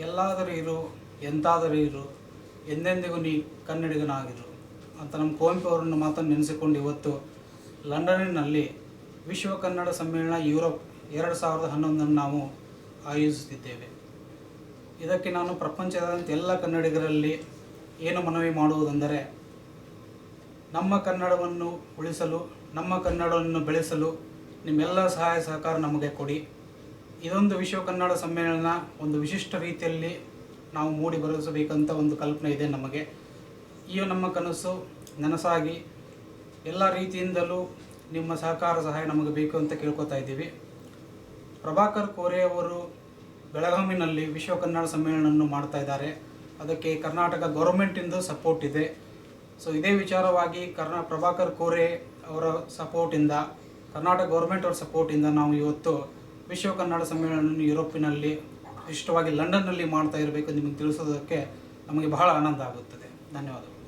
ಎಲ್ಲಾದರೂ ಇರು ಎಂತಾದರೂ ಇರು ಎಂದೆಂದಿಗೂ ನೀ ಕನ್ನಡಿಗನಾಗಿರು ಅಂತ ನಮ್ಮ ಕುವೆಂಪು ಅವರನ್ನು ಮಾತನ್ನು ನೆನೆಸಿಕೊಂಡು ಇವತ್ತು ಲಂಡನ್ನಿನಲ್ಲಿ ವಿಶ್ವ ಕನ್ನಡ ಸಮ್ಮೇಳನ ಯುರೋಪ್ 2011 ನಾವು ಆಯೋಜಿಸುತ್ತಿದ್ದೇವೆ. ಇದಕ್ಕೆ ನಾನು ಪ್ರಪಂಚದಾದ್ಯಂತ ಎಲ್ಲ ಕನ್ನಡಿಗರಲ್ಲಿ ಏನು ಮನವಿ ಮಾಡುವುದೆಂದರೆ, ನಮ್ಮ ಕನ್ನಡವನ್ನು ಉಳಿಸಲು, ನಮ್ಮ ಕನ್ನಡವನ್ನು ಬೆಳೆಸಲು ನಿಮ್ಮೆಲ್ಲ ಸಹಾಯ ಸಹಕಾರ ನಮಗೆ ಕೊಡಿ. ಇದೊಂದು ವಿಶ್ವ ಕನ್ನಡ ಸಮ್ಮೇಳನ ಒಂದು ವಿಶಿಷ್ಟ ರೀತಿಯಲ್ಲಿ ನಾವು ಮೂಡಿ ಬರೆಸಬೇಕಂತ ಒಂದು ಕಲ್ಪನೆ ಇದೆ ನಮಗೆ. ಈ ನಮ್ಮ ಕನಸು ನನಸಾಗಿ ಎಲ್ಲ ರೀತಿಯಿಂದಲೂ ನಿಮ್ಮ ಸಹಕಾರ ಸಹಾಯ ನಮಗೆ ಬೇಕು ಅಂತ ಕೇಳ್ಕೊತಾ ಇದ್ದೀವಿ. ಪ್ರಭಾಕರ್ ಕೋರೆ ಅವರು ಬೆಳಗಾವಿನಲ್ಲಿ ವಿಶ್ವ ಕನ್ನಡ ಸಮ್ಮೇಳನವನ್ನು ಮಾಡ್ತಾ ಇದ್ದಾರೆ. ಅದಕ್ಕೆ ಕರ್ನಾಟಕ ಗೌರ್ಮೆಂಟಿಂದ ಸಪೋರ್ಟ್ ಇದೆ. ಸೊ ಇದೇ ವಿಚಾರವಾಗಿ ಪ್ರಭಾಕರ್ ಕೋರೆ ಅವರ ಸಪೋರ್ಟಿಂದ, ಕರ್ನಾಟಕ ಗೌರ್ಮೆಂಟ್ ಅವರ ಸಪೋರ್ಟಿಂದ ನಾವು ಇವತ್ತು ವಿಶ್ವ ಕನ್ನಡ ಸಮ್ಮೇಳನ ಯುರೋಪಿನಲ್ಲಿ ವಿಶಿಷ್ಟವಾಗಿ ಲಂಡನ್ನಲ್ಲಿ ಮಾಡ್ತಾ ಇರಬೇಕು ನಿಮಗೆ ತಿಳಿಸೋದಕ್ಕೆ ನಮಗೆ ಬಹಳ ಆನಂದ ಆಗುತ್ತದೆ. ಧನ್ಯವಾದಗಳು.